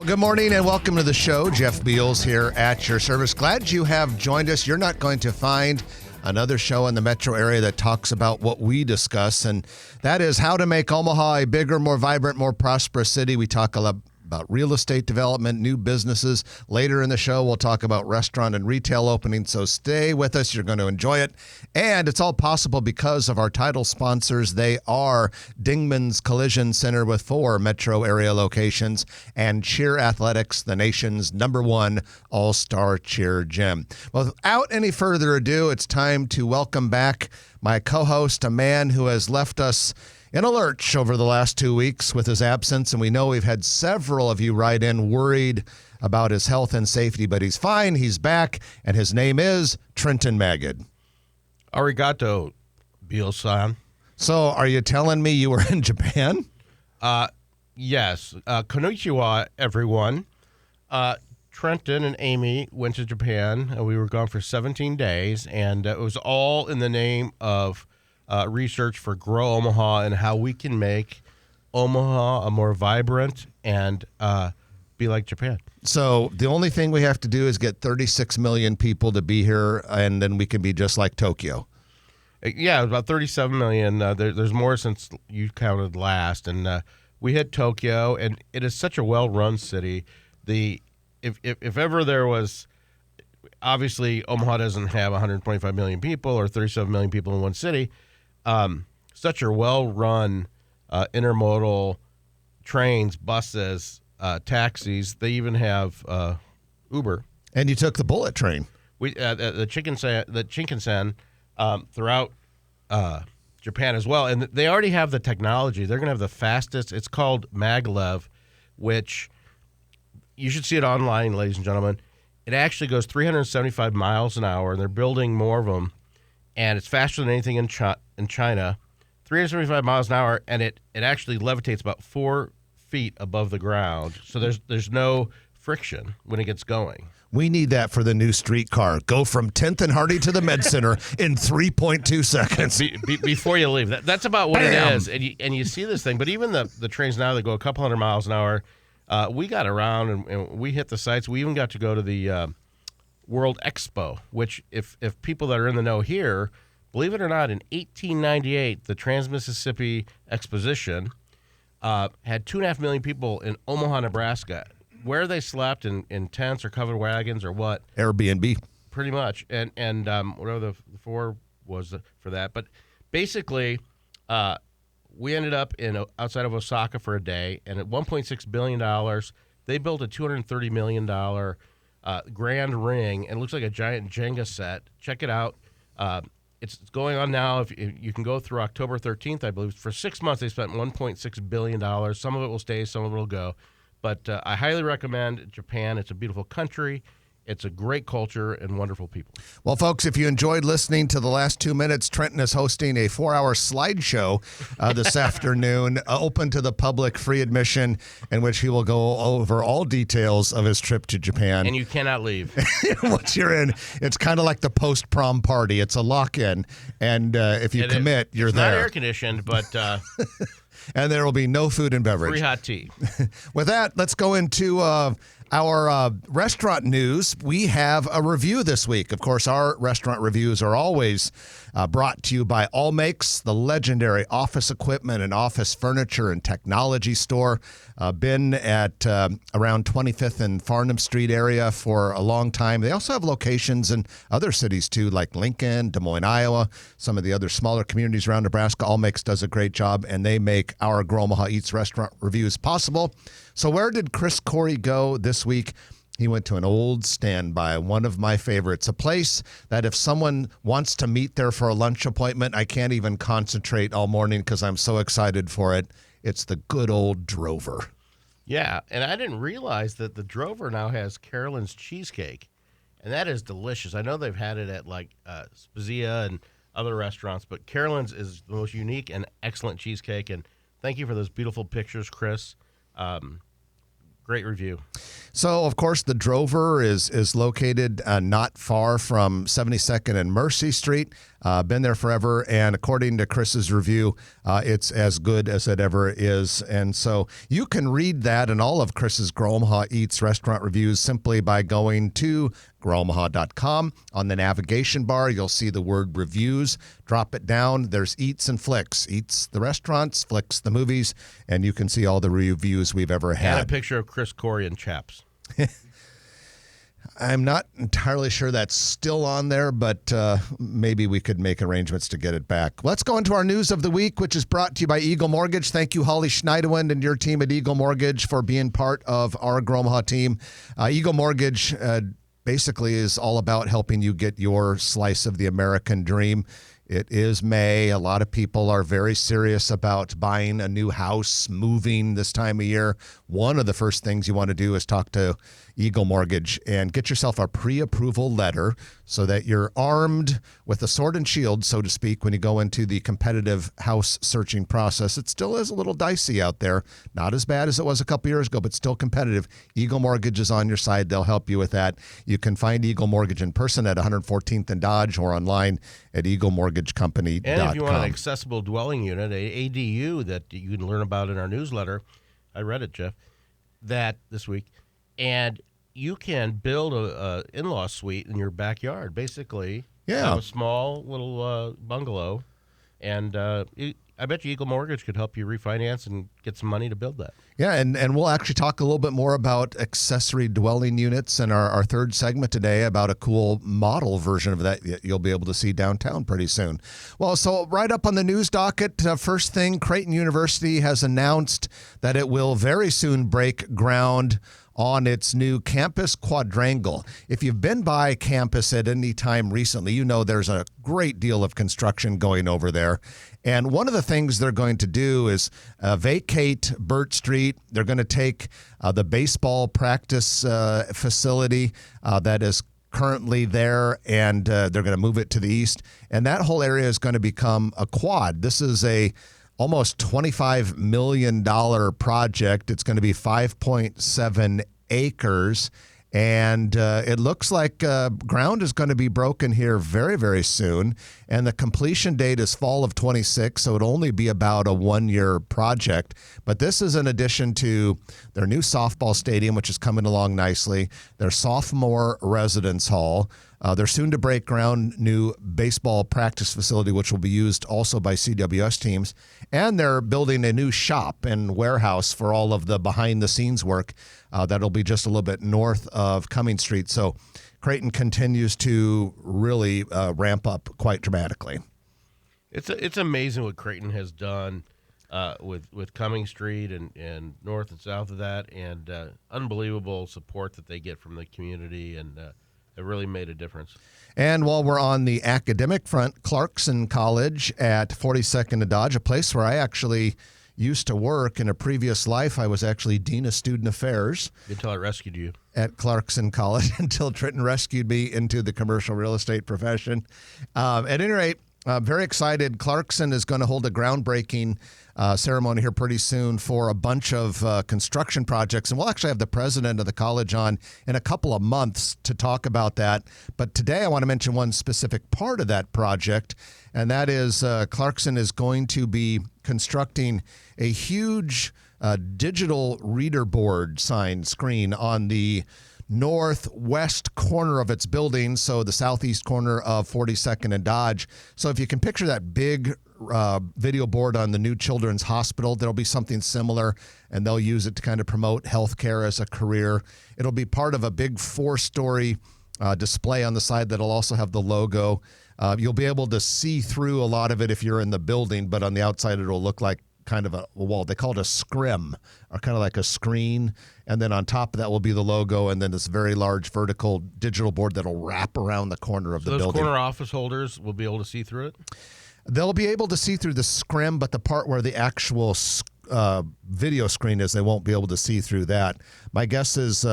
Good morning and welcome to the show. Jeff Beals here at your service. Glad you have joined us. You're not going to find another show in the metro area that talks about what we discuss, and that is how to make Omaha a bigger, more vibrant, more prosperous city. We talk a lot about real estate development, new businesses. Later in the show, we'll talk about restaurant and retail openings, so stay with us. You're going to enjoy it. And it's all possible because of our title sponsors. They are Dingman's Collision Center with 4 metro area locations and Cheer Athletics, the nation's #1 all-star cheer gym. Well, without any further ado, it's time to welcome back my co-host, a man who has left us in a lurch over the last 2 weeks with his absence, and we know we've had several of you write in worried about his health and safety, but he's fine, he's back, and his name is Trenton Magid. Arigato, Beal-san. So are you telling me you were in Japan? Yes. Konnichiwa, everyone. Trenton and Amy went to Japan. We were gone for 17 days, and it was all in the name of research for Grow Omaha and how we can make Omaha a more vibrant and be like Japan. So the only thing we have to do is get 36 million people to be here, and then we can be just like Tokyo. Yeah, about 37 million. There's more since you counted last. And we hit Tokyo, and it is such a well-run city. If ever there was, obviously Omaha doesn't have 125 million people or 37 million people in one city. Such a well-run intermodal trains, buses, taxis. They even have Uber. And you took the bullet train. We the Shinkansen throughout Japan as well, and they already have the technology. They're going to have the fastest. It's called maglev, which you should see it online, ladies and gentlemen. It actually goes 375 miles an hour, and they're building more of them. And it's faster than anything in China, 375 miles an hour, and it actually levitates about 4 feet above the ground. So there's no friction when it gets going. We need that for the new streetcar. Go from 10th and Hardy to the Med Center in 3.2 seconds. Before you leave. That's about what it is. And you see this thing. But even the trains now that go a couple hundred miles an hour, we got around and we hit the sites. We even got to go to the World Expo, which if people that are in the know here, believe it or not, in 1898, the Trans-Mississippi Exposition had 2.5 million people in Omaha, Nebraska. Where they slept in tents or covered wagons or what? Airbnb. Pretty much. And whatever the 4 was for that. But basically, we ended up outside of Osaka for a day, and at $1.6 billion, they built a $230 million grand ring, and it looks like a giant Jenga set. Check it out. It's going on now. If you can go through October 13th, I believe. For 6 months, they spent $1.6 billion. Some of it will stay, some of it will go. But I highly recommend Japan. It's a beautiful country. It's a great culture and wonderful people. Well, folks, if you enjoyed listening to the last 2 minutes, Trenton is hosting a 4-hour slideshow this afternoon, open to the public, free admission, in which he will go over all details of his trip to Japan. And you cannot leave. Once you're in, it's kind of like the post-prom party. It's a lock-in, and if you commit, you're there. It's not air-conditioned, but... and there will be no food and beverage. Free hot tea. With that, let's go into our restaurant news. We have a review this week. Of course, our restaurant reviews are always brought to you by Allmakes, the legendary office equipment and office furniture and technology store. Been at around 25th and Farnham Street area for a long time. They also have locations in other cities too, like Lincoln, Des Moines, Iowa, some of the other smaller communities around Nebraska. Allmakes does a great job, and they make our Grow Omaha Eats restaurant reviews possible. So where did Chris Corey go this week? He went to an old standby, one of my favorites, a place that if someone wants to meet there for a lunch appointment, I can't even concentrate all morning because I'm so excited for it. It's the good old Drover. Yeah, and I didn't realize that the Drover now has Carolyn's cheesecake, and that is delicious. I know they've had it at like Spezia and other restaurants, but Carolyn's is the most unique and excellent cheesecake, and thank you for those beautiful pictures, Chris. Great review. So, of course, the Drover is located not far from 72nd and Mercy Street. Been there forever, and according to Chris's review, it's as good as it ever is. And so you can read that and all of Chris's Grow Omaha Eats restaurant reviews simply by going to growomaha.com. On the navigation bar, you'll see the word reviews. Drop it down. There's Eats and Flicks. Eats the restaurants, Flicks the movies, and you can see all the reviews we've ever had. And a picture of Chris Corey and chaps. I'm not entirely sure that's still on there, but maybe we could make arrangements to get it back. Let's go into our news of the week, which is brought to you by Eagle Mortgage. Thank you, Holly Schneiderwind and your team at Eagle Mortgage for being part of our Grow Omaha team. Eagle Mortgage basically is all about helping you get your slice of the American dream. It is May. A lot of people are very serious about buying a new house, moving this time of year. One of the first things you want to do is talk to Eagle Mortgage and get yourself a pre-approval letter so that you're armed with a sword and shield, so to speak, when you go into the competitive house searching process. It still is a little dicey out there. Not as bad as it was a couple years ago, but still competitive. Eagle Mortgage is on your side. They'll help you with that. You can find Eagle Mortgage in person at 114th and Dodge or online at eaglemortgagecompany.com. And if you want an accessible dwelling unit, a ADU that you can learn about in our newsletter, I read it, Jeff, that this week, and you can build a in-law suite in your backyard, basically. Yeah. Have a small little bungalow, and I bet you Eagle Mortgage could help you refinance and get some money to build that. Yeah, and we'll actually talk a little bit more about accessory dwelling units in our third segment today, about a cool model version of that you'll be able to see downtown pretty soon. Well, so right up on the news docket, first thing, Creighton University has announced that it will very soon break ground on its new campus quadrangle. If you've been by campus at any time recently, you know there's a great deal of construction going over there. And one of the things they're going to do is vacate Burt Street. They're going to take the baseball practice facility that is currently there, and they're going to move it to the east. And that whole area is going to become a quad. This is a almost $25 million project. It's going to be 5.7 acres. And it looks like ground is going to be broken here very, very soon. And the completion date is fall of 26, so it'll only be about a one-year project. But this is in addition to their new softball stadium, which is coming along nicely, their sophomore residence hall, their soon-to-break ground new baseball practice facility, which will be used also by CWS teams. And they're building a new shop and warehouse for all of the behind-the-scenes work that'll be just a little bit north of Cummings Street. So Creighton continues to really ramp up quite dramatically. It's amazing what Creighton has done with Cummings Street and north and south of that, and unbelievable support that they get from the community, and it really made a difference. And while we're on the academic front, Clarkson College at 42nd and Dodge, a place where I actually used to work in a previous life. I was actually Dean of Student Affairs. Until I rescued you. At Clarkson College, until Trenton rescued me into the commercial real estate profession. At any rate, very excited. Clarkson is going to hold a groundbreaking ceremony here pretty soon for a bunch of construction projects. And we'll actually have the president of the college on in a couple of months to talk about that. But today I want to mention one specific part of that project, and that is Clarkson is going to be constructing a huge digital reader board sign screen on the northwest corner of its building, so the southeast corner of 42nd and Dodge. So if you can picture that big video board on the new Children's Hospital, there'll be something similar, and they'll use it to kind of promote healthcare as a career. It'll be part of a big 4-story display on the side that'll also have the logo. You'll be able to see through a lot of it if you're in the building, but on the outside it'll look like kind of a wall. They call it a scrim, or kind of like a screen. And then on top of that will be the logo, and then this very large vertical digital board that'll wrap around the corner of the building. Those corner office holders will be able to see through it? They'll be able to see through the scrim, but the part where the actual video screen is, they won't be able to see through that. My guess is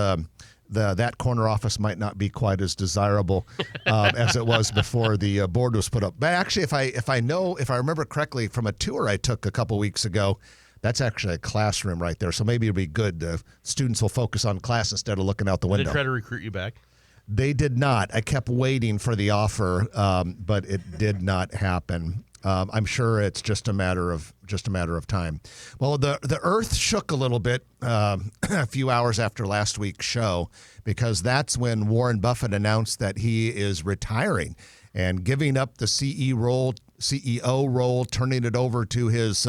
that corner office might not be quite as desirable as it was before the board was put up. But actually, if I remember correctly from a tour I took a couple weeks ago, That's actually a classroom right there. So maybe it'll be good. Students will focus on class instead of looking out the Did window. they try to recruit you back? They did not. I kept waiting for the offer, but it did not happen. I'm sure it's just a matter of time. Well, the earth shook a little bit a few hours after last week's show, because that's when Warren Buffett announced that he is retiring and giving up the CEO role, turning it over to his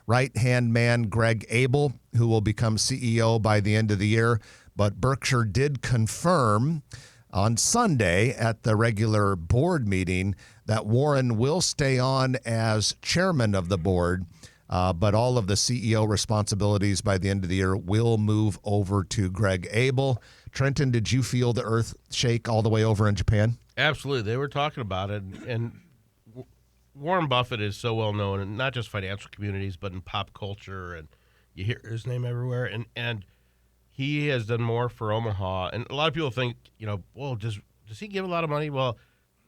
right-hand man, Greg Abel, who will become CEO by the end of the year. But Berkshire did confirm on Sunday at the regular board meeting that Warren will stay on as chairman of the board, but all of the CEO responsibilities by the end of the year will move over to Greg Abel. Trenton, did you feel the earth shake all the way over in Japan? Absolutely. They were talking about it, and Warren Buffett is so well known, in not just financial communities, but in pop culture, and you hear his name everywhere. And he has done more for Omaha. And a lot of people think, well, does he give a lot of money? Well,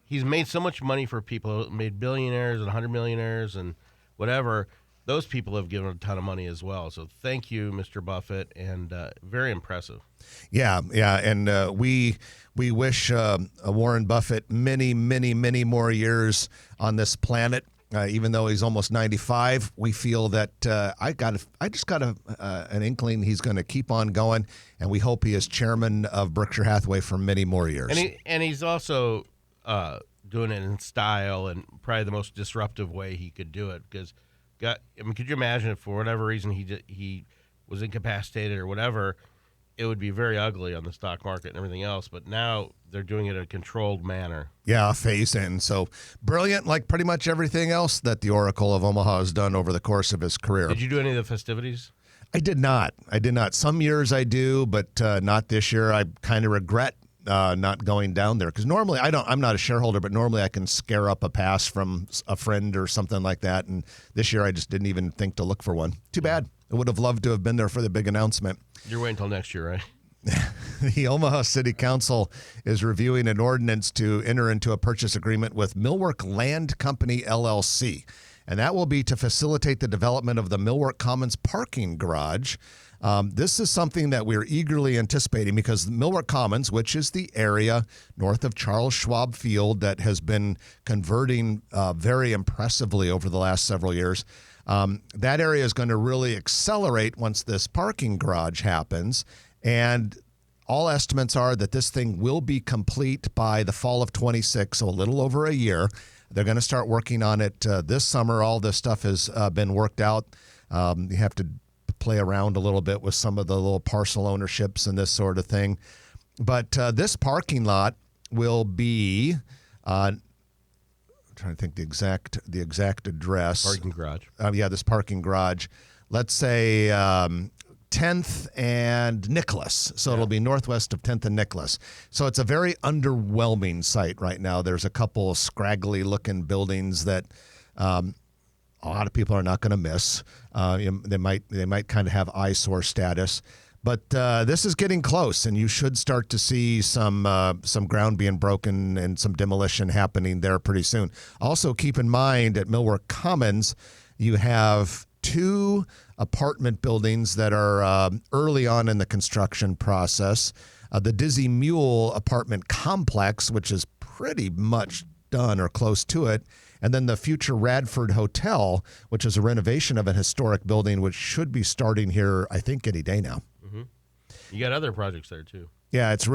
he's made so much money for people, made billionaires and 100 millionaires and whatever. Those people have given a ton of money as well. So thank you, Mr. Buffett, and very impressive. Yeah, and we wish Warren Buffett many, many, many more years on this planet. Even though he's almost 95, we feel that I just got an inkling he's going to keep on going, and we hope he is chairman of Berkshire Hathaway for many more years. And he's also doing it in style and probably the most disruptive way he could do it. Because, could you imagine if for whatever reason he was incapacitated or whatever, it would be very ugly on the stock market and everything else. But now they're doing it in a controlled manner. Yeah, phase in. So brilliant, like pretty much everything else that the Oracle of Omaha has done over the course of his career. Did you do any of the festivities? I did not. Some years I do, but not this year. I kind of regret not going down there, because normally I'm not a shareholder, but normally I can scare up a pass from a friend or something like that. And this year I just didn't even think to look for one. Too bad. I would have loved to have been there for the big announcement. You're waiting until next year, right? The Omaha City Council is reviewing an ordinance to enter into a purchase agreement with Millwork Land Company, LLC. And that will be to facilitate the development of the Millwork Commons parking garage. This is something that we're eagerly anticipating, because Millwork Commons, which is the area north of Charles Schwab Field that has been converting very impressively over the last several years, that area is going to really accelerate once this parking garage happens. And all estimates are that this thing will be complete by the fall of 26, so a little over a year. They're going to start working on it this summer. All this stuff has been worked out. You have to play around a little bit with some of the little parcel ownerships and this sort of thing. But this parking lot will be, I'm trying to think the exact address. Parking garage. This parking garage. Let's say 10th and Nicholas. So it'll be northwest of 10th and Nicholas. So it's a very underwhelming site right now. There's a couple of scraggly looking buildings that a lot of people are not going to miss. They might kind of have eyesore status. But this is getting close, and you should start to see some ground being broken and some demolition happening there pretty soon. Also, keep in mind at Millwork Commons, you have 2 apartment buildings that are early on in the construction process. The Dizzy Mule apartment complex, which is pretty much done or close to it. And then the future Radford Hotel, which is a renovation of a historic building, which should be starting here, I think, any day now. Mm-hmm. You got other projects there, too. Yeah, it's a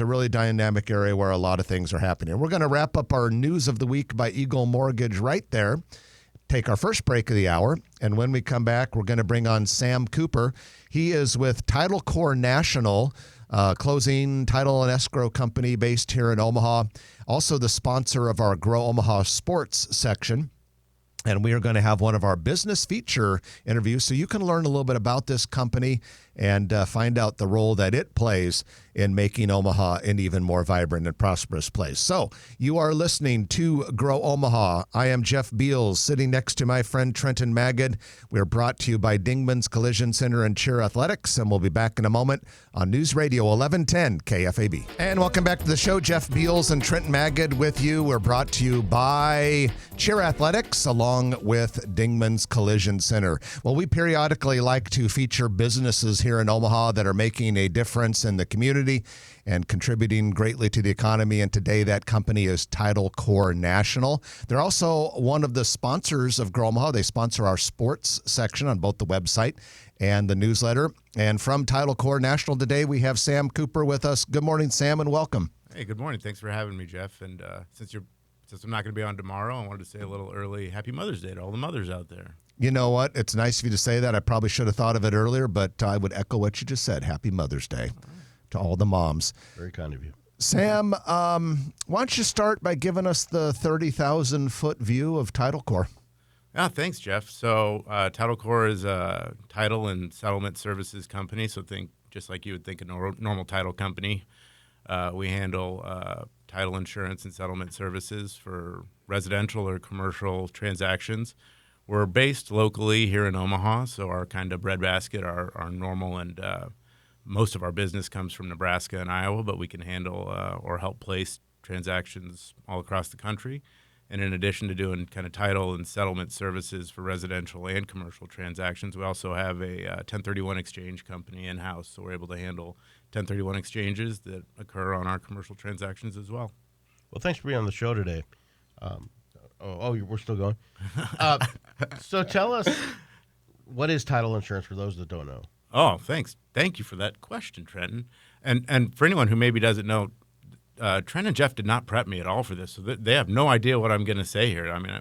really dynamic area where a lot of things are happening. We're going to wrap up our News of the Week by Eagle Mortgage right there. Take our first break of the hour, and when we come back, we're going to bring on Sam Cooper. He is with Title Core National, closing title and escrow company based here in Omaha, also the sponsor of our Grow Omaha Sports section. And we are going to have one of our business feature interviews, so you can learn a little bit about this company and find out the role that it plays in making Omaha an even more vibrant and prosperous place. So you are listening to Grow Omaha. I am Jeff Beals, sitting next to my friend Trenton Magid. We're brought to you by Dingman's Collision Center and Cheer Athletics, and we'll be back in a moment on News Radio 1110 KFAB. And welcome back to the show. Jeff Beals and Trenton Magid with you. We're brought to you by Cheer Athletics along with Dingman's Collision Center. Well, we periodically like to feature businesses here in Omaha that are making a difference in the community and contributing greatly to the economy. And today that company is Title Core National. They're also one of the sponsors of Grow Omaha. They sponsor our sports section on both the website and the newsletter. And from Title Core National today, we have Sam Cooper with us. Good morning, Sam, and welcome. Hey, good morning. Thanks for having me, Jeff. And since I'm not going to be on tomorrow, I wanted to say a little early Happy Mother's Day to all the mothers out there. You know what? It's nice of you to say that. I probably should have thought of it earlier, but I would echo what you just said. Happy Mother's Day to all the moms. Very kind of you. Sam, why don't you start by giving us the 30,000-foot view of Title Core? Yeah, thanks, Jeff. So Title Core is a title and settlement services company. So think just like you would think a normal title company. We handle title insurance and settlement services for residential or commercial transactions. We're based locally here in Omaha, so our kind of breadbasket, our normal and most of our business comes from Nebraska and Iowa, but we can handle or help place transactions all across the country. And in addition to doing kind of title and settlement services for residential and commercial transactions, we also have a 1031 exchange company in-house, so we're able to handle 1031 exchanges that occur on our commercial transactions as well. Well, thanks for being on the show today. We're still going. So tell us, what is title insurance for those that don't know? Oh, thanks. Thank you for that question, Trenton. And for anyone who maybe doesn't know, Trent and Jeff did not prep me at all for this, so they have no idea what I'm going to say here. I mean,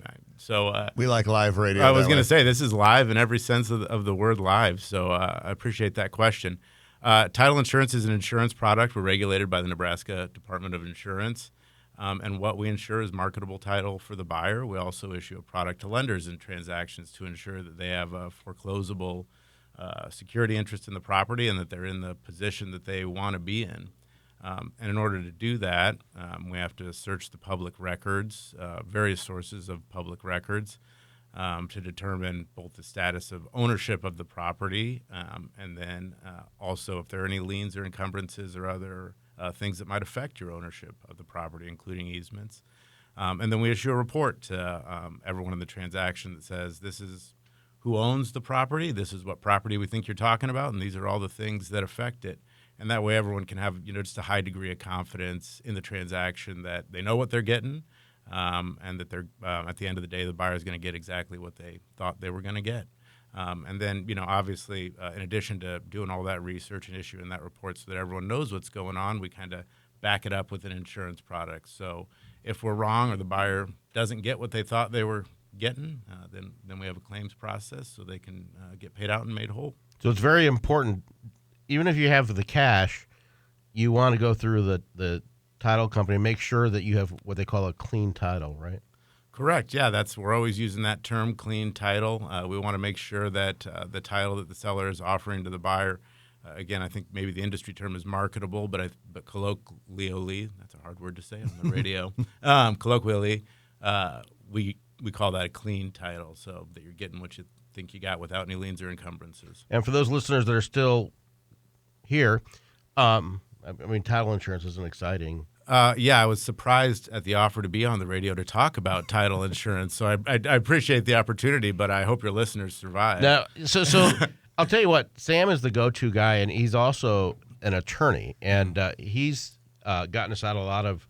we like live radio. I was going to say this is live in every sense of the word live, so I appreciate that question. Title insurance is an insurance product. We're regulated by the Nebraska Department of Insurance, and what we insure is marketable title for the buyer. We also issue a product to lenders in transactions to ensure that they have a foreclosable security interest in the property and that they're in the position that they want to be in. And in order to do that, we have to search the public records, various sources of public records, to determine both the status of ownership of the property and then also if there are any liens or encumbrances or other things that might affect your ownership of the property, including easements. And then we issue a report to everyone in the transaction that says this is who owns the property, this is what property we think you're talking about, and these are all the things that affect it. And that way everyone can have, just a high degree of confidence in the transaction that they know what they're getting and that they're at the end of the day, the buyer is going to get exactly what they thought they were going to get. And then, obviously, in addition to doing all that research and issuing that report so that everyone knows what's going on, we kind of back it up with an insurance product. So if we're wrong or the buyer doesn't get what they thought they were getting, then we have a claims process so they can get paid out and made whole. So it's very important. Even if you have the cash, you want to go through the title company and make sure that you have what they call a clean title, right? Correct. Yeah, we're always using that term, clean title. We want to make sure that the title that the seller is offering to the buyer, again, I think maybe the industry term is marketable, but colloquially, that's a hard word to say on the radio. Colloquially, we call that a clean title, so that you're getting what you think you got without any liens or encumbrances. And for those listeners that are still here, title insurance isn't exciting. Yeah, I was surprised at the offer to be on the radio to talk about title insurance. So I appreciate the opportunity, but I hope your listeners survive. Now, so I'll tell you what, Sam is the go-to guy, and he's also an attorney, and he's gotten us out of a lot of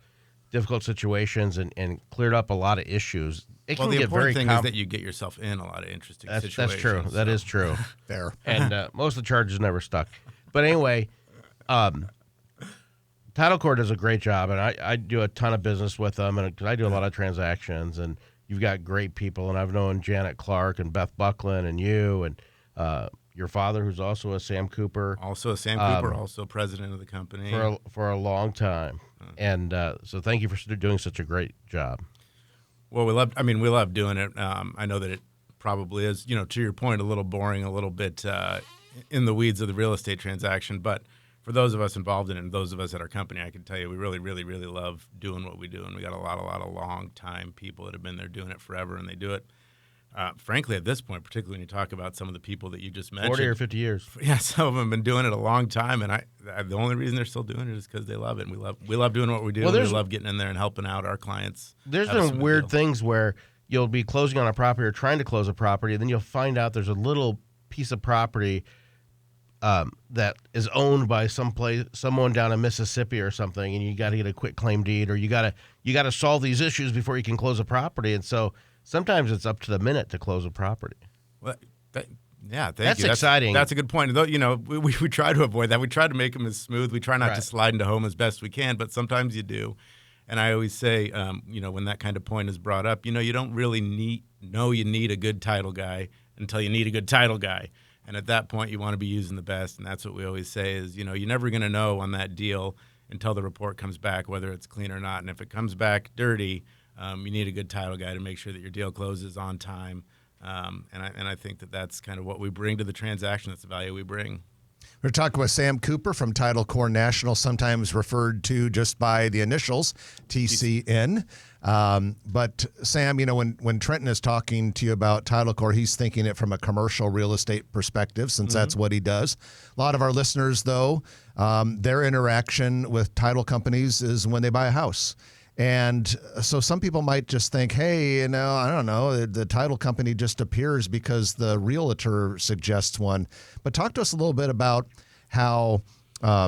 difficult situations and cleared up a lot of issues. It well, can the get important very thing is that you get yourself in a lot of interesting situations. That's true. That is true. There. And most of the charges never stuck. But anyway, Title Core does a great job, and I do a ton of business with them, and I do a lot of transactions, and you've got great people, and I've known Janet Clark and Beth Buckland and you and your father, who's also a Sam Cooper. Also a Sam Cooper, also president of the company. For a long time. And so thank you for doing such a great job. Well, we love doing it. I know that it probably is, to your point, a little boring, a little bit in the weeds of the real estate transaction. But for those of us involved in it and those of us at our company, I can tell you we really, really, really love doing what we do. And we got a lot of long-time people that have been there doing it forever, and they do it. Frankly, at this point, particularly when you talk about some of the people that you just mentioned. 40 or 50 years. Yeah, some of them have been doing it a long time, and the only reason they're still doing it is because they love it. And we love doing what we do. Well, and we love getting in there and helping out our clients. There's been weird things where you'll be closing on a property or trying to close a property, and then you'll find out there's a little piece of property that is owned by someone down in Mississippi or something, and you got to get a quick claim deed, or you got to solve these issues before you can close a property. And so sometimes it's up to the minute to close a property. Well, thank you. That's exciting. That's a good point. Though, we try to avoid that. We try to make them as smooth. We try not to slide into home as best we can, but sometimes you do. And I always say, when that kind of point is brought up, you don't really need a good title guy until you need a good title guy. And at that point, you want to be using the best. And that's what we always say is, you're never going to know on that deal until the report comes back, whether it's clean or not. And if it comes back dirty, you need a good title guy to make sure that your deal closes on time. And I think that's kind of what we bring to the transaction. That's the value we bring. We're talking with Sam Cooper from Title Corps National, sometimes referred to just by the initials, TCN. But Sam, when Trenton is talking to you about Title Corps, he's thinking it from a commercial real estate perspective, since that's what he does. A lot of our listeners, though, their interaction with title companies is when they buy a house. And so some people might just think, hey, I don't know, the title company just appears because the realtor suggests one. But talk to us a little bit about how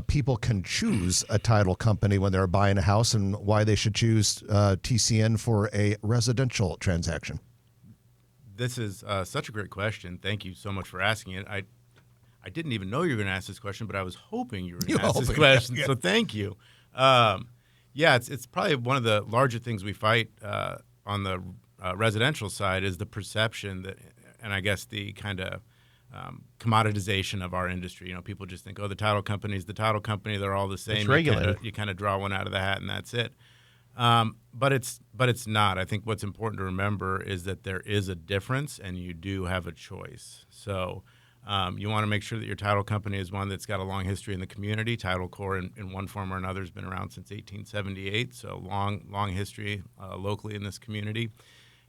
people can choose a title company when they're buying a house and why they should choose TCN for a residential transaction. This is such a great question. Thank you so much for asking it. I didn't even know you were going to ask this question, but I was hoping you were going to ask this question. Yeah. So thank you. Yeah, it's probably one of the larger things we fight on the residential side is the perception that, and I guess the kind of commoditization of our industry. People just think, the title company is the title company. They're all the same. It's regulated. You kind of draw one out of the hat and that's it. But it's not. I think what's important to remember is that there is a difference and you do have a choice. So you want to make sure that your title company is one that's got a long history in the community. Title Corps, in one form or another, has been around since 1878, so long history locally in this community.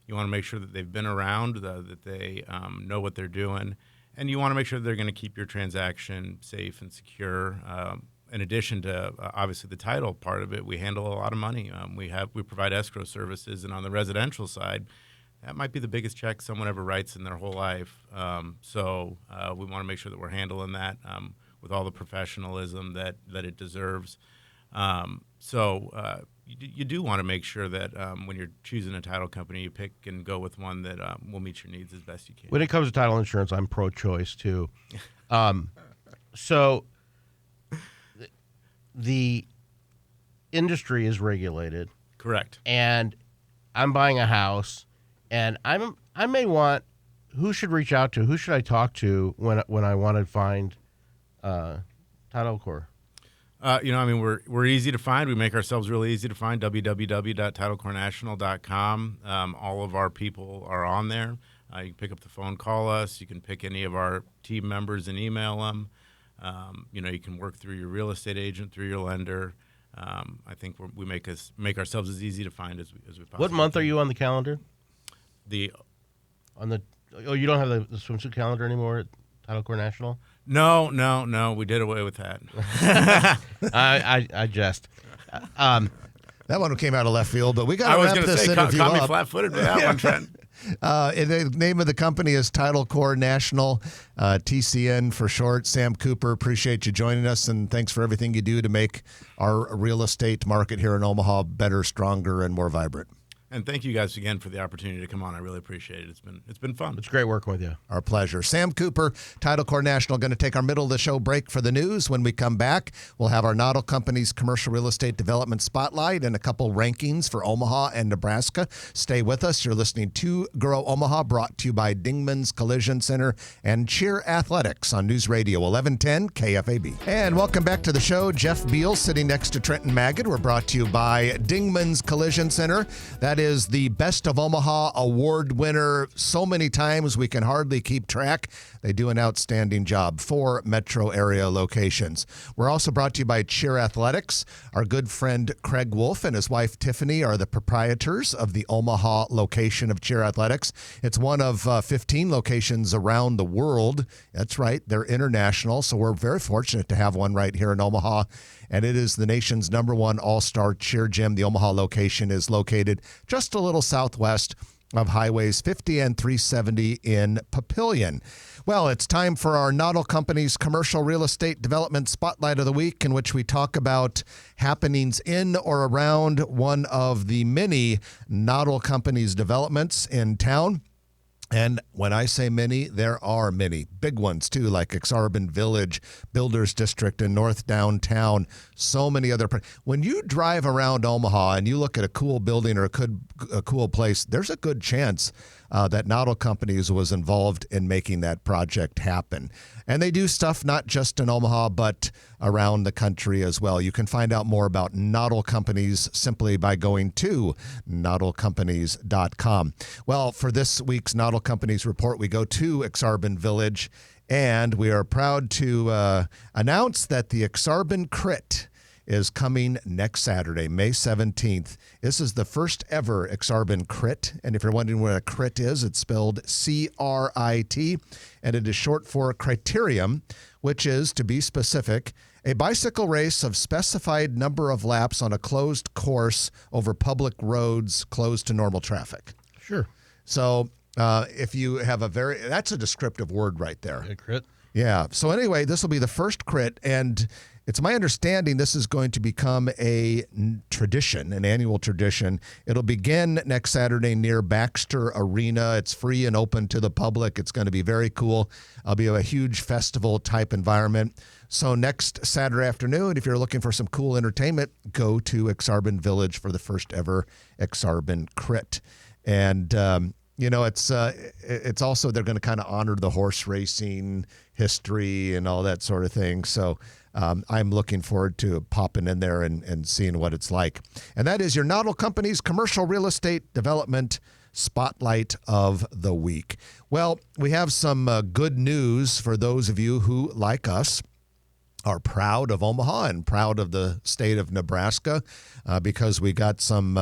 You want to make sure that they've been around, that they know what they're doing, and you want to make sure that they're going to keep your transaction safe and secure. In addition to obviously the title part of it, we handle a lot of money. We provide escrow services, and on the residential side, that might be the biggest check someone ever writes in their whole life. So we want to make sure that we're handling that with all the professionalism that it deserves. So you do want to make sure that when you're choosing a title company, you pick and go with one that will meet your needs as best you can. When it comes to title insurance, I'm pro-choice too. So the industry is regulated. Correct. And I'm buying a house. And I may want, who should reach out to? Who should I talk to when I want to find Title Corps? We're easy to find. We make ourselves really easy to find. www.titlecorpnational.com. All of our people are on there. You can pick up the phone, call us. You can pick any of our team members and email them. You can work through your real estate agent, through your lender. I think we make ourselves as easy to find as we possibly What month can. are you on the calendar? You don't have the swimsuit calendar anymore at Title Corps National? No. We did away with that. I jest. That one came out of left field, but we got I to was wrap going to this say, interview caught me up. flat-footed with that one, Trent. The name of the company is Title Corps National, TCN for short. Sam Cooper, appreciate you joining us, and thanks for everything you do to make our real estate market here in Omaha better, stronger, and more vibrant. And thank you guys again for the opportunity to come on. I really appreciate it. It's been fun. It's great working with you. Our pleasure. Sam Cooper, Title Corps National, going to take our middle of the show break for the news. When we come back, we'll have our Nodal Company's Commercial Real Estate Development Spotlight and a couple rankings for Omaha and Nebraska. Stay with us. You're listening to Grow Omaha, brought to you by Dingman's Collision Center and Cheer Athletics on News Radio 1110 KFAB. And welcome back to the show. Jeff Beal sitting next to Trenton Magid. We're brought to you by Dingman's Collision Center. That That is the Best of Omaha award winner so many times we can hardly keep track. They do an outstanding job for metro area locations. We're also brought to you by Cheer Athletics. Our good friend Craig Wolf and his wife Tiffany are the proprietors of the Omaha location of Cheer Athletics. It's one of 15 locations around the world. That's right, they're international, so we're very fortunate to have one right here in Omaha. And it is the nation's #1 all-star cheer gym. The Omaha location is located just a little southwest of highways 50 and 370 in Papillion. Well, it's time for our Noddle Company's Commercial Real Estate Development Spotlight of the Week, in which we talk about happenings in or around one of the many Noddle Company's developments in town. And when I say many, there are many big ones too, like Exarban Village, Builders District in North Downtown, so many other. When you drive around Omaha and you look at a cool building or a cool place, there's a good chance that Noddle Companies was involved in making that project happen. And they do stuff not just in Omaha, but around the country as well. You can find out more about Noddle Companies simply by going to noddlecompanies.com. Well, for this week's Noddle Companies report, we go to Exarban Village, and we are proud to announce that the Exarban Crit is coming next Saturday, May 17th. This is the first ever Exarban Crit. And if you're wondering what a crit is, it's spelled C-R-I-T, and it is short for Criterium, which is, to be specific, a bicycle race of specified number of laps on a closed course over public roads closed to normal traffic. Sure. So if you have that's a descriptive word right there. A crit. Yeah. So anyway, this will be the first crit, and it's my understanding this is going to become a tradition, an annual tradition. It'll begin next Saturday near Baxter Arena. It's free and open to the public. It's going to be very cool. It'll be a huge festival type environment. So next Saturday afternoon, if you're looking for some cool entertainment, go to Exarban Village for the first ever Exarban Crit. And it's also, they're going to kind of honor the horse racing history and all that sort of thing. So I'm looking forward to popping in there and seeing what it's like. And that is your Noddle Company's Commercial Real Estate Development Spotlight of the Week. Well, we have some good news for those of you who, like us, are proud of Omaha and proud of the state of Nebraska because we got some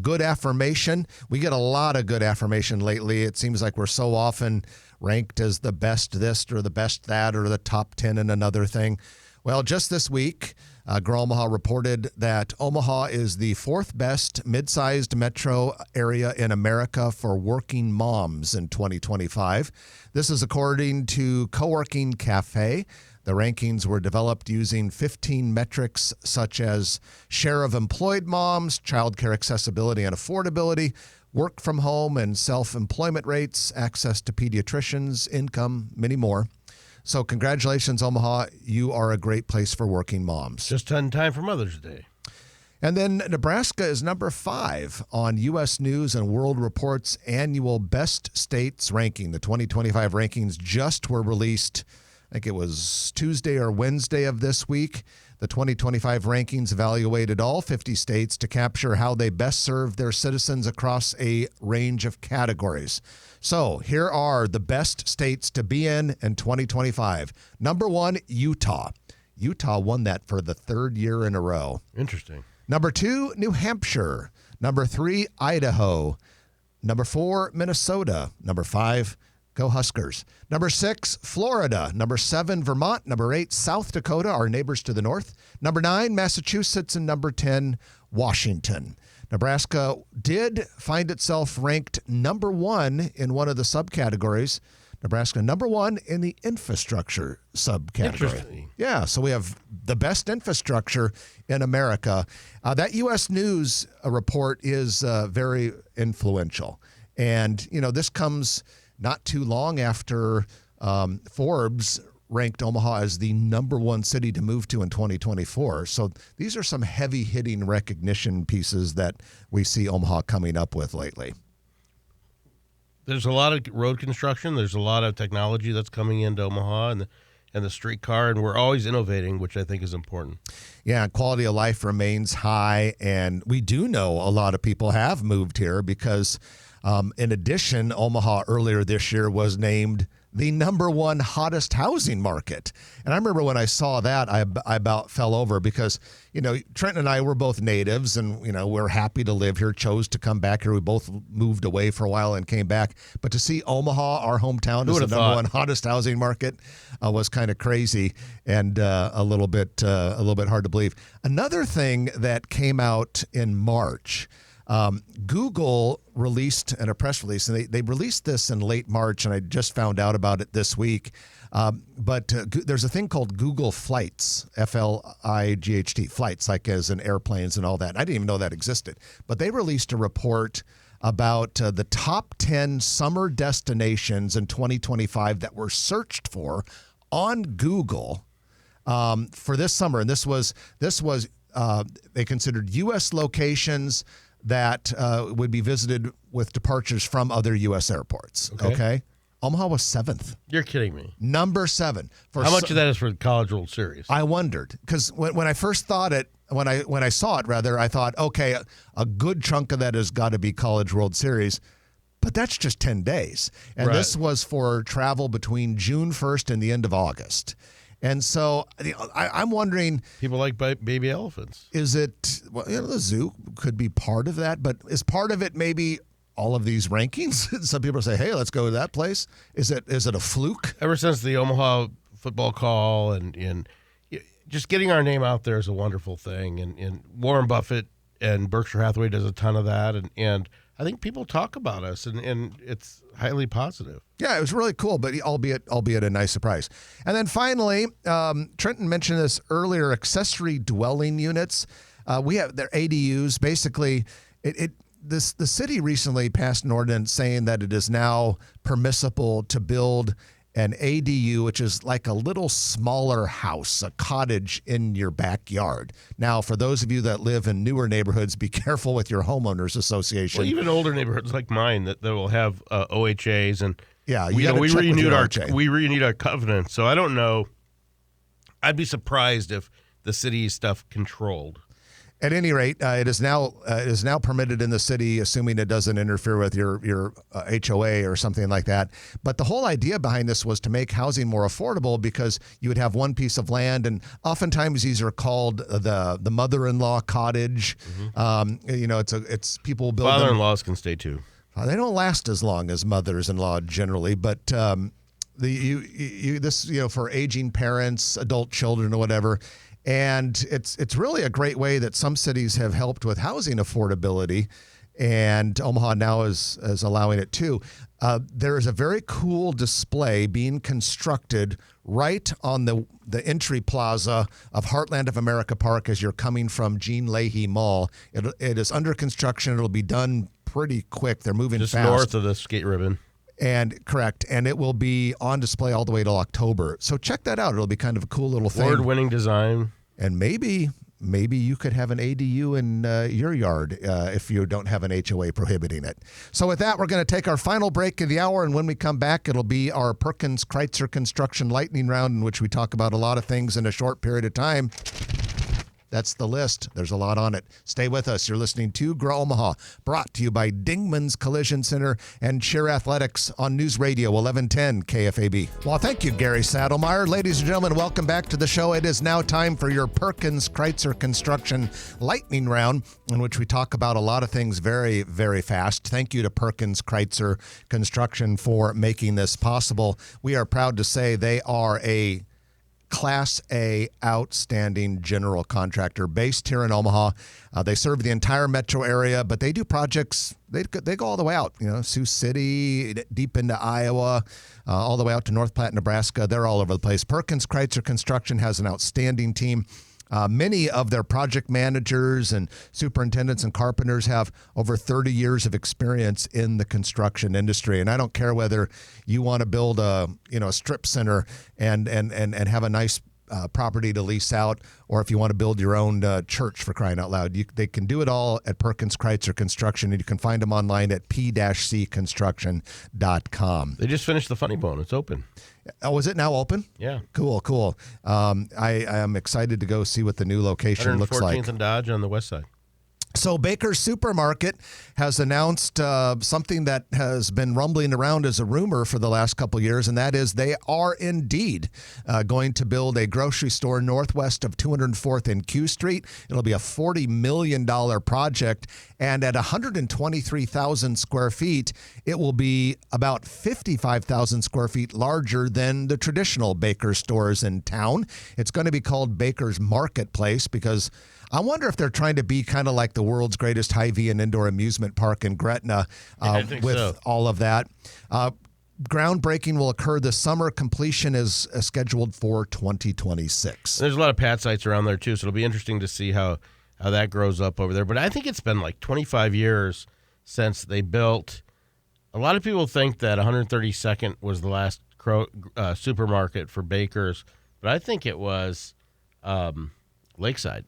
good affirmation. We get a lot of good affirmation lately. It seems like we're so often ranked as the best this or the best that or the top 10 in another thing. Well, just this week, Grow Omaha reported that Omaha is the 4th best mid-sized metro area in America for working moms in 2025. This is according to Coworking Cafe. The rankings were developed using 15 metrics such as share of employed moms, childcare accessibility and affordability, work from home and self-employment rates, access to pediatricians, income, many more. So congratulations, Omaha. You are a great place for working moms. Just in time for Mother's Day. And then Nebraska is number 5 on U.S. News and World Report's annual Best States ranking. The 2025 rankings just were released, I think it was Tuesday or Wednesday of this week. The 2025 rankings evaluated all 50 states to capture how they best serve their citizens across a range of categories. So here are the best states to be in 2025. Number 1, Utah. Utah won that for the 3rd year in a row. Interesting. Number 2, New Hampshire. Number 3, Idaho. Number 4, Minnesota. Number 5, go Huskers. Number 6, Florida. Number 7, Vermont. Number 8, South Dakota, our neighbors to the north. Number 9, Massachusetts. And number 10, Washington. Nebraska did find itself ranked number 1 in one of the subcategories. Nebraska number 1 in the infrastructure subcategory. Interesting. Yeah, so we have the best infrastructure in America. That U.S. News report is very influential. And, this comes not too long after Forbes ranked Omaha as the number 1 city to move to in 2024. So these are some heavy-hitting recognition pieces that we see Omaha coming up with lately. There's a lot of road construction. There's a lot of technology that's coming into Omaha, and the streetcar, and we're always innovating, which I think is important. Yeah, quality of life remains high, and we do know a lot of people have moved here because, in addition, Omaha earlier this year was named the #1 hottest housing market. And I remember when I saw that, I about fell over because, Trent and I were both natives and, we're happy to live here, chose to come back here. We both moved away for a while and came back. But to see Omaha, our hometown, as the #1 hottest housing market was kind of crazy and a little bit hard to believe. Another thing that came out in March, Google released in a press release, and they released this in late March, and I just found out about it this week. But there's a thing called Google Flights, Flight, flights, like as in airplanes and all that. I didn't even know that existed. But they released a report about the top 10 summer destinations in 2025 that were searched for on Google for this summer. And this was they considered U.S. locations that would be visited with departures from other U.S. airports. Okay? Omaha was 7th. You're kidding me. Number 7. How much of that is for the College World Series? I wondered because when I first thought it, when I saw it, rather, I thought, okay, a good chunk of that has got to be College World Series. But that's just 10 days. And This was for travel between June 1st and the end of August. And so I'm wondering, people like baby elephants. Is it, the zoo could be part of that, but is part of it maybe all of these rankings? Some people say, hey, let's go to that place. Is it a fluke? Ever since the Omaha football call and just getting our name out there is a wonderful thing. And Warren Buffett and Berkshire Hathaway does a ton of that. And I think people talk about us, and it's highly positive. Yeah, it was really cool, but albeit a nice surprise. And then finally, Trenton mentioned this earlier, accessory dwelling units. We have their ADUs. Basically, the city recently passed an ordinance saying that it is now permissible to build an ADU, which is like a little smaller house, a cottage in your backyard. Now, for those of you that live in newer neighborhoods, be careful with your homeowners association. Well, even older neighborhoods like mine that will have OHAs, and we renewed our covenant. So I don't know. I'd be surprised if the city stuff controlled. At any rate, it is now permitted in the city, assuming it doesn't interfere with your HOA or something like that. But the whole idea behind this was to make housing more affordable because you would have one piece of land, and oftentimes these are called the mother-in-law cottage. Mm-hmm. It's people build. Father-in-laws can stay too. They don't last as long as mothers-in-law generally, but for aging parents, adult children, or whatever. And it's really a great way that some cities have helped with housing affordability, and Omaha now is allowing it too. There is a very cool display being constructed right on the entry plaza of Heartland of America Park as you're coming from Gene Leahy Mall. It is under construction. It'll be done pretty quick. They're moving just fast. North of the skate ribbon. And correct. And it will be on display all the way till October. So check that out. It'll be kind of a cool little thing. Award-winning design. And maybe you could have an ADU in your yard if you don't have an HOA prohibiting it. So with that, we're going to take our final break of the hour. And when we come back, it'll be our Perkins Kreitzer Construction Lightning Round, in which we talk about a lot of things in a short period of time. That's the list. There's a lot on it. Stay with us. You're listening to Grow Omaha, brought to you by Dingman's Collision Center and Cheer Athletics on News Radio 1110 KFAB. Well, thank you, Gary Saddlemeyer. Ladies and gentlemen, welcome back to the show. It is now time for your Perkins Kreitzer Construction Lightning Round, in which we talk about a lot of things very, very fast. Thank you to Perkins Kreitzer Construction for making this possible. We are proud to say they are a Class A outstanding general contractor based here in Omaha. They serve the entire metro area, but they do projects. They go all the way out, Sioux City, deep into Iowa, all the way out to North Platte, Nebraska. They're all over the place. Perkins Kreitzer Construction has an outstanding team. Many of their project managers and superintendents and carpenters have over 30 years of experience in the construction industry. And I don't care whether you want to build a strip center and have a nice property to lease out, or if you want to build your own church, for crying out loud. They can do it all at Perkins Kreitzer Construction, and you can find them online at p-cconstruction.com. They just finished the Funny Bone. It's open. Oh, is it now open? Yeah. Cool. I am excited to go see what the new location looks like. 114th and Dodge on the west side. So Baker's Supermarket has announced something that has been rumbling around as a rumor for the last couple years, and that is they are indeed going to build a grocery store northwest of 204th and Q Street. It'll be a $40 million project, and at 123,000 square feet, it will be about 55,000 square feet larger than the traditional Baker's stores in town. It's going to be called Baker's Marketplace because I wonder if they're trying to be kind of like the world's greatest Hy-Vee and indoor amusement park in Gretna with all of that. Groundbreaking will occur this summer. Completion is scheduled for 2026. There's a lot of pad sites around there, too, so it'll be interesting to see how that grows up over there. But I think it's been like 25 years since they built. A lot of people think that 132nd was the last supermarket for Baker's, but I think it was Lakeside.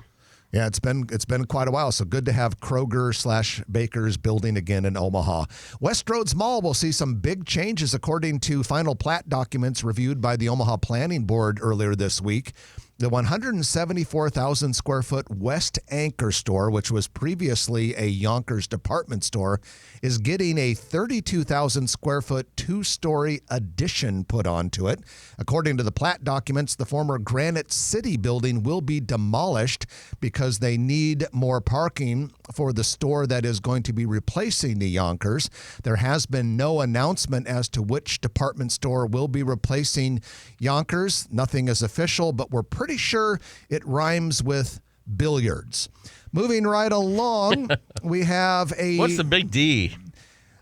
Yeah, it's been quite a while, so good to have Kroger/Baker's building again in Omaha. Westroads Mall will see some big changes according to final plat documents reviewed by the Omaha Planning Board earlier this week. The 174,000 square foot West Anchor store, which was previously a Yonkers department store, is getting a 32,000 square foot two-story addition put onto it. According to the plat documents, the former Granite City building will be demolished because they need more parking for the store that is going to be replacing the Yonkers. There has been no announcement as to which department store will be replacing Yonkers. Nothing is official, but we're pretty sure it rhymes with billiards. Moving right along, we have What's the big D?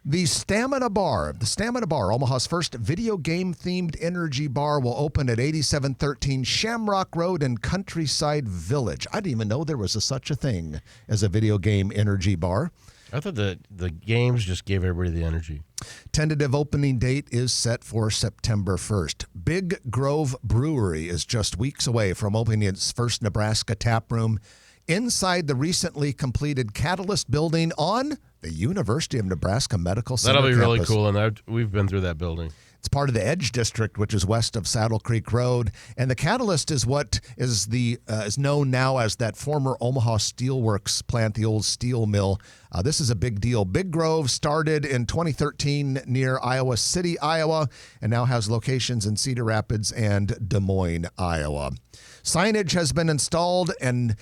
The Stamina Bar. The Stamina Bar, Omaha's first video game-themed energy bar, will open at 8713 Shamrock Road in Countryside Village. I didn't even know there was such a thing as a video game energy bar. I thought the games just gave everybody the energy. Tentative opening date is set for September 1st. Big Grove Brewery is just weeks away from opening its first Nebraska tap room inside the recently completed Catalyst building on the University of Nebraska Medical Center That'll be campus. really cool, and we've been through that building. It's part of the Edge District, which is west of Saddle Creek Road, and the Catalyst is what is known now as that former Omaha Steelworks plant, the old steel mill. This is a big deal. Big Grove started in 2013 near Iowa City, Iowa, and now has locations in Cedar Rapids and Des Moines, Iowa. Signage has been installed, and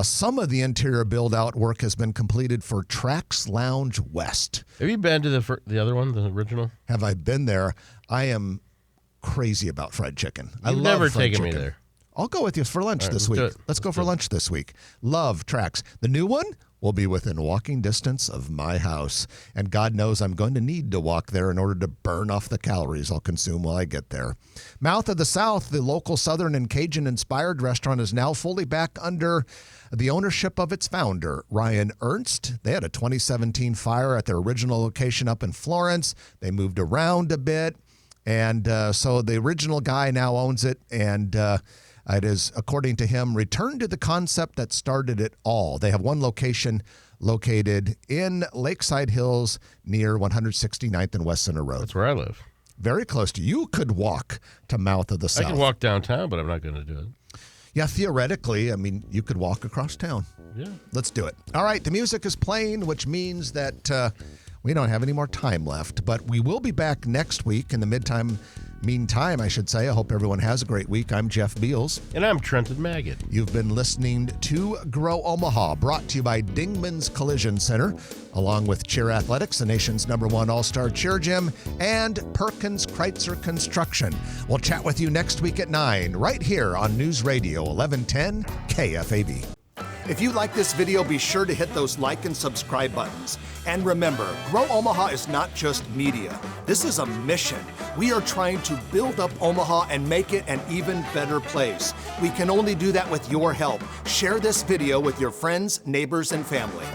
some of the interior build-out work has been completed for Trax Lounge West. Have you been to the other one, the original? Have I been there? I am crazy about fried chicken. I You've love never fried taken chicken. me there. I'll go with you for lunch this week. Let's go for lunch this week. Love Trax. The new one will be within walking distance of my house. And God knows I'm going to need to walk there in order to burn off the calories I'll consume while I get there. Mouth of the South, the local Southern and Cajun-inspired restaurant, is now fully back under the ownership of its founder, Ryan Ernst. They had a 2017 fire at their original location up in Florence. They moved around a bit. And so the original guy now owns it. And it is, according to him, returned to the concept that started it all. They have one location located in Lakeside Hills near 169th and West Center Road. That's where I live. Very close to you. You could walk to Mouth of the South. I can walk downtown, but I'm not going to do it. Yeah, theoretically, I mean, you could walk across town. Yeah. Let's do it. All right, the music is playing, which means that we don't have any more time left, but we will be back next week in the meantime, I should say. I hope everyone has a great week. I'm Jeff Beals. And I'm Trenton Maggot. You've been listening to Grow Omaha, brought to you by Dingman's Collision Center, along with Cheer Athletics, the nation's #1 all-star cheer gym, and Perkins Kreitzer Construction. We'll chat with you next week at 9, right here on News Radio 1110 KFAB. If you like this video, be sure to hit those like and subscribe buttons. And remember, Grow Omaha is not just media. This is a mission. We are trying to build up Omaha and make it an even better place. We can only do that with your help. Share this video with your friends, neighbors, and family.